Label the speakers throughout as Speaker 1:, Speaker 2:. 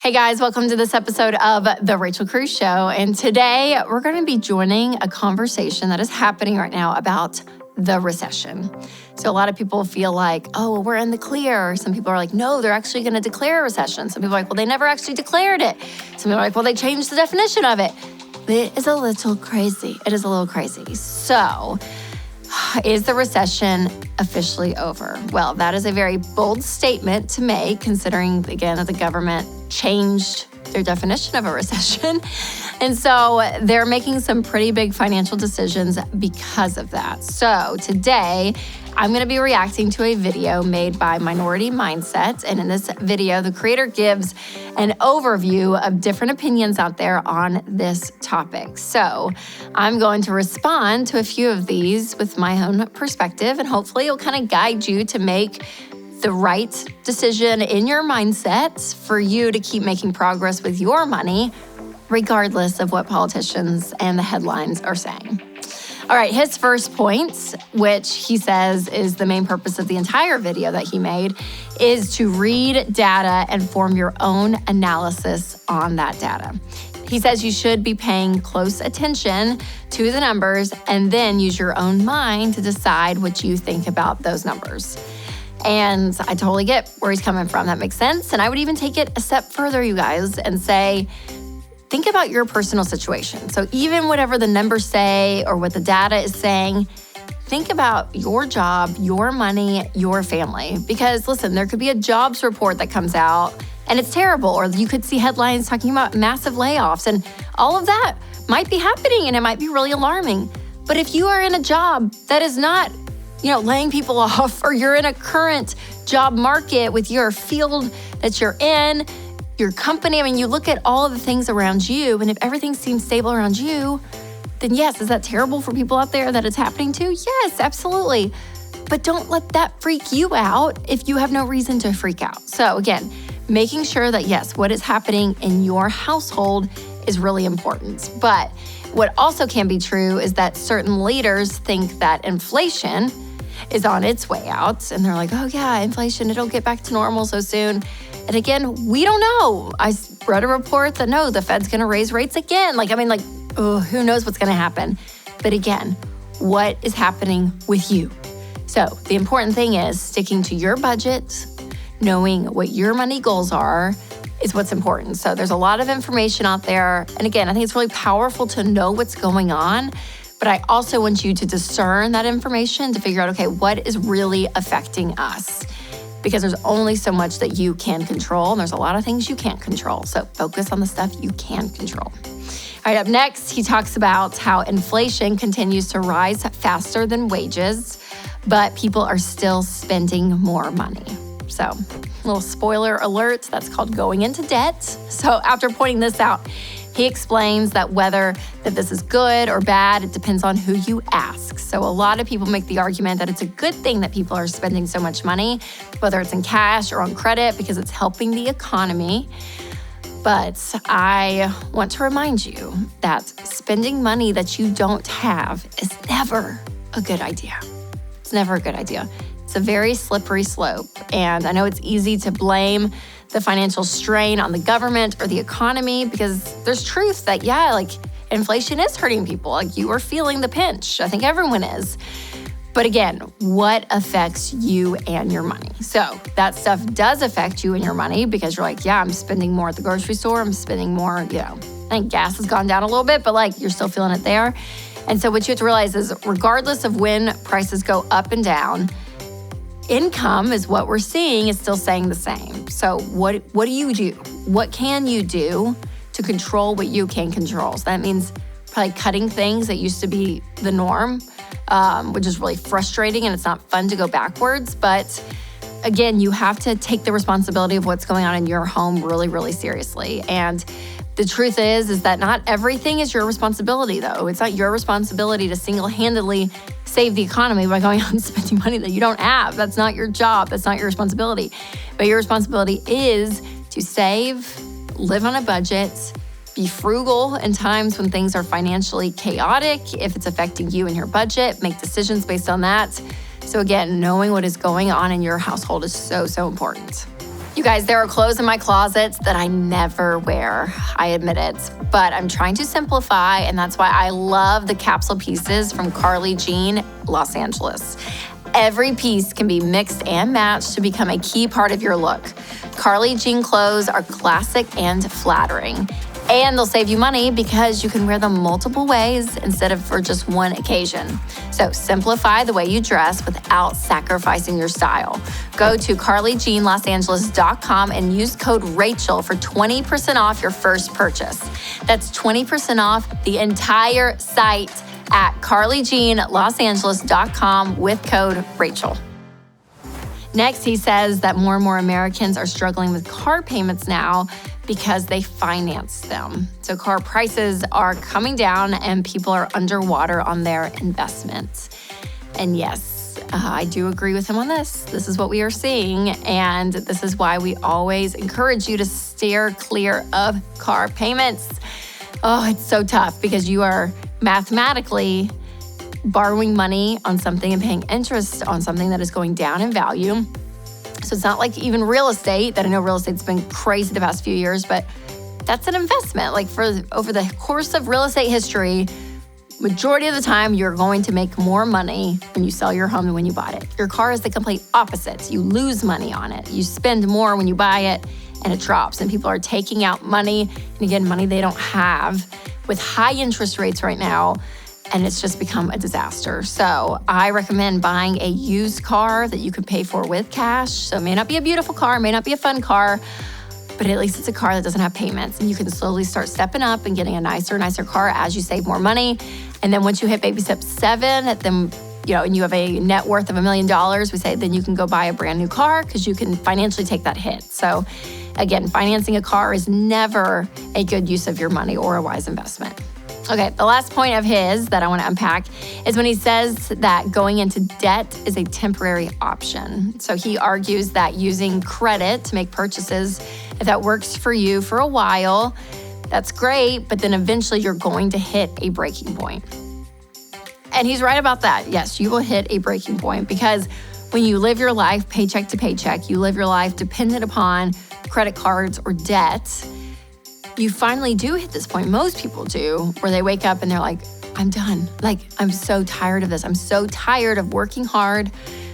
Speaker 1: Hey guys, welcome to this episode of The Rachel Cruze Show. And today we're going to be joining a conversation that is happening right now about the recession. So a lot of people feel like, oh, well, we're in the clear. Some people are like, no, they're actually going to declare a recession. Some people are like, well, they never actually declared it. Some people are like, well, they changed the definition of it. It is a little crazy. It is a little crazy. So is the recession officially over? Well, that is a very bold statement to make, considering, again, that the government changed their definition of a recession. And so they're making some pretty big financial decisions because of that. So today, I'm going to be reacting to a video made by Minority Mindset. And in this video, the creator gives an overview of different opinions out there on this topic. So I'm going to respond to a few of these with my own perspective, and hopefully it'll kind of guide you to make the right decision in your mindset for you to keep making progress with your money, regardless of what politicians and the headlines are saying. All right, his first point, which he says is the main purpose of the entire video that he made, is to read data and form your own analysis on that data. He says you should be paying close attention to the numbers and then use your own mind to decide what you think about those numbers. And I totally get where he's coming from. That makes sense. And I would even take it a step further, you guys, and say, think about your personal situation. So even whatever the numbers say or what the data is saying, think about your job, your money, your family. Because listen, there could be a jobs report that comes out and it's terrible, or you could see headlines talking about massive layoffs, and all of that might be happening and it might be really alarming. But if you are in a job that is not, laying people off, or you're in a current job market with your field that you're in, your company, you look at all of the things around you, and if everything seems stable around you, then yes, is that terrible for people out there that it's happening to? Yes, absolutely. But don't let that freak you out if you have no reason to freak out. So again, making sure that yes, what is happening in your household is really important. But what also can be true is that certain leaders think that inflation is on its way out. And they're like, oh yeah, inflation, it'll get back to normal so soon. And again, we don't know. I read a report that no, the Fed's gonna raise rates again. Who knows what's gonna happen? But again, what is happening with you? So the important thing is sticking to your budget, knowing what your money goals are is what's important. So there's a lot of information out there. And again, I think it's really powerful to know what's going on. But I also want you to discern that information to figure out, okay, what is really affecting us? Because there's only so much that you can control, and there's a lot of things you can't control. So focus on the stuff you can control. All right, up next, he talks about how inflation continues to rise faster than wages, but people are still spending more money. So, a little spoiler alert, that's called going into debt. So after pointing this out, he explains that whether that this is good or bad, it depends on who you ask. So a lot of people make the argument that it's a good thing that people are spending so much money, whether it's in cash or on credit, because it's helping the economy. But I want to remind you that spending money that you don't have is never a good idea. It's never a good idea. It's a very slippery slope. And I know it's easy to blame the financial strain on the government or the economy, because there's truth that, inflation is hurting people. You are feeling the pinch. I think everyone is. But again, what affects you and your money? So that stuff does affect you and your money, because you're like, yeah, I'm spending more at the grocery store. I'm spending more, I think gas has gone down a little bit, but you're still feeling it there. And so what you have to realize is, regardless of when prices go up and down, income is what we're seeing is still staying the same. So what do you do? What can you do to control what you can control? So that means probably cutting things that used to be the norm, which is really frustrating, and it's not fun to go backwards. But again, you have to take the responsibility of what's going on in your home really, really seriously. And the truth is that not everything is your responsibility, though. It's not your responsibility to single-handedly save the economy by going out and spending money that you don't have. That's not your job. That's not your responsibility. But your responsibility is to save, live on a budget, be frugal in times when things are financially chaotic. If it's affecting you and your budget, make decisions based on that. So again, knowing what is going on in your household is so, so important. You guys, there are clothes in my closets that I never wear. I admit it, but I'm trying to simplify, and that's why I love the capsule pieces from Carly Jean, Los Angeles. Every piece can be mixed and matched to become a key part of your look. Carly Jean clothes are classic and flattering. And they'll save you money because you can wear them multiple ways instead of for just one occasion. So simplify the way you dress without sacrificing your style. Go to carlyjeanlosangeles.com and use code Rachel for 20% off your first purchase. That's 20% off the entire site at carlyjeanlosangeles.com with code Rachel. Next, he says that more and more Americans are struggling with car payments now because they finance them. So car prices are coming down and people are underwater on their investments. And yes, I do agree with him on this. This is what we are seeing, and this is why we always encourage you to steer clear of car payments. Oh, it's so tough because you are mathematically borrowing money on something and paying interest on something that is going down in value. So it's not like even real estate, that I know real estate's been crazy the past few years, but that's an investment. Like over the course of real estate history, majority of the time, you're going to make more money when you sell your home than when you bought it. Your car is the complete opposite. You lose money on it. You spend more when you buy it and it drops. And people are taking out money, and again, money they don't have with high interest rates right now. And it's just become a disaster. So I recommend buying a used car that you can pay for with cash. So it may not be a beautiful car, may not be a fun car, but at least it's a car that doesn't have payments. And you can slowly start stepping up and getting a nicer car as you save more money. And then once you hit baby step 7, then and you have a net worth of $1 million, we say then you can go buy a brand new car because you can financially take that hit. So again, financing a car is never a good use of your money or a wise investment. Okay, the last point of his that I want to unpack is when he says that going into debt is a temporary option. So he argues that using credit to make purchases, if that works for you for a while, that's great, but then eventually you're going to hit a breaking point. And he's right about that. Yes, you will hit a breaking point because when you live your life paycheck to paycheck, you live your life dependent upon credit cards or debt, you finally do hit this point, most people do, where they wake up and they're like, I'm done. Like, I'm so tired of this. I'm so tired of working hard.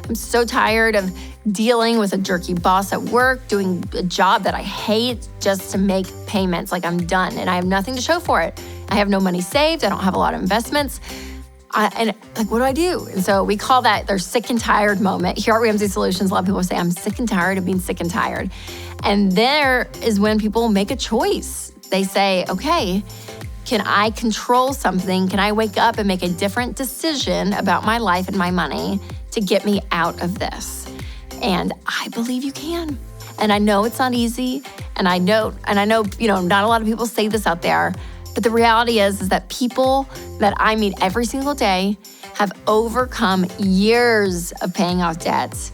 Speaker 1: I'm so tired of dealing with a jerky boss at work, doing a job that I hate just to make payments. Like, I'm done and I have nothing to show for it. I have no money saved. I don't have a lot of investments. And what do? And so we call that their sick and tired moment. Here at Ramsey Solutions, a lot of people say, I'm sick and tired of being sick and tired. And there is when people make a choice. They say, okay, can I control something? Can I wake up and make a different decision about my life and my money to get me out of this? And I believe you can. And I know it's not easy. And I know, not a lot of people say this out there, but the reality is that people that I meet every single day have overcome years of paying off debts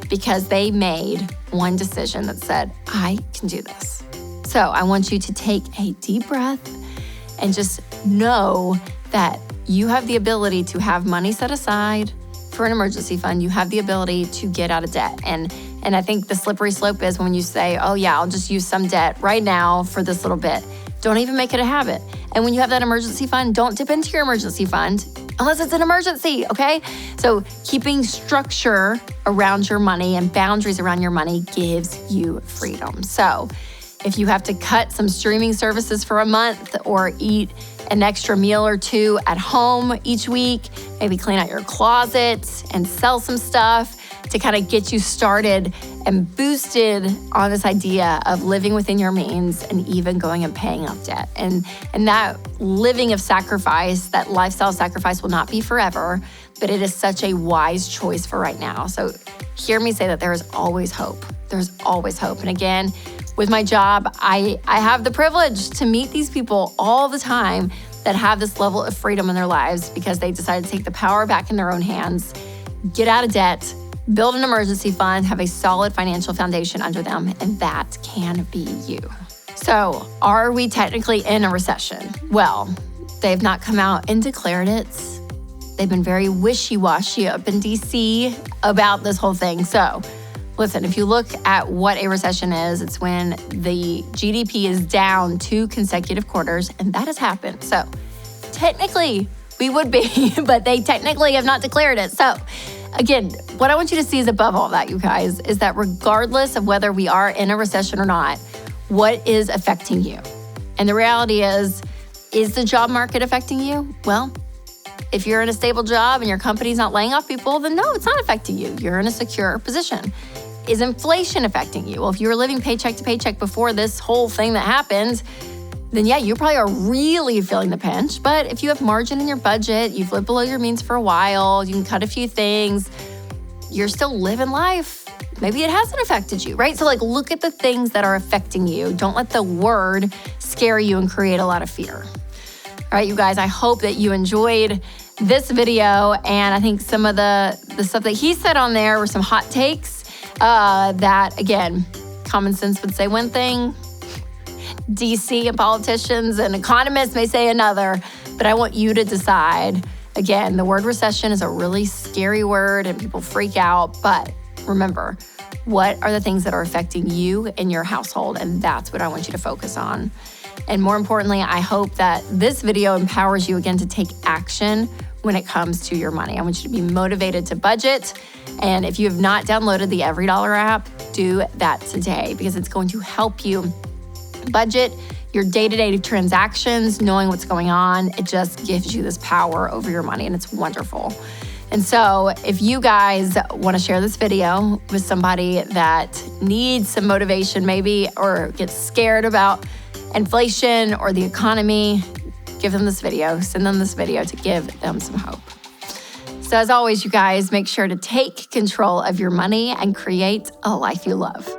Speaker 1: because they made one decision that said, I can do this. So I want you to take a deep breath and just know that you have the ability to have money set aside for an emergency fund. You have the ability to get out of debt. And I think the slippery slope is when you say, oh yeah, I'll just use some debt right now for this little bit. Don't even make it a habit. And when you have that emergency fund, don't dip into your emergency fund unless it's an emergency, okay? So keeping structure around your money and boundaries around your money gives you freedom. So if you have to cut some streaming services for a month or eat an extra meal or two at home each week, maybe clean out your closet and sell some stuff to kind of get you started and boosted on this idea of living within your means and even going and paying off debt. And that living of sacrifice, that lifestyle sacrifice will not be forever, but it is such a wise choice for right now. So hear me say that there is always hope. There's always hope. And again, with my job, I have the privilege to meet these people all the time that have this level of freedom in their lives because they decided to take the power back in their own hands, get out of debt, build an emergency fund, have a solid financial foundation under them, and that can be you. So, are we technically in a recession? Well, they've not come out and declared it. They've been very wishy-washy up in DC about this whole thing. So, Listen, if you look at what a recession is, it's when the GDP is down 2 consecutive quarters, and that has happened. So technically, we would be, but they technically have not declared it. So again, what I want you to see is above all that, you guys, is that regardless of whether we are in a recession or not, what is affecting you? And the reality is the job market affecting you? Well, if you're in a stable job and your company's not laying off people, then no, it's not affecting you. You're in a secure position. Is inflation affecting you? Well, if you were living paycheck to paycheck before this whole thing that happened, then yeah, you probably are really feeling the pinch. But if you have margin in your budget, you've lived below your means for a while, you can cut a few things, you're still living life. Maybe it hasn't affected you, right? So look at the things that are affecting you. Don't let the word scare you and create a lot of fear. All right, you guys, I hope that you enjoyed this video. And I think some of the stuff that he said on there were some hot takes that, again, common sense would say one thing, DC and politicians and economists may say another, but I want you to decide. Again, the word recession is a really scary word and people freak out, but remember, what are the things that are affecting you and your household? And that's what I want you to focus on. And more importantly, I hope that this video empowers you again to take action when it comes to your money. I want you to be motivated to budget. And if you have not downloaded the Every Dollar app, do that today because it's going to help you budget your day-to-day transactions, knowing what's going on. It just gives you this power over your money and it's wonderful. And so if you guys want to share this video with somebody that needs some motivation maybe, or gets scared about inflation or the economy, give them this video, send them this video to give them some hope. So as always, you guys, make sure to take control of your money and create a life you love.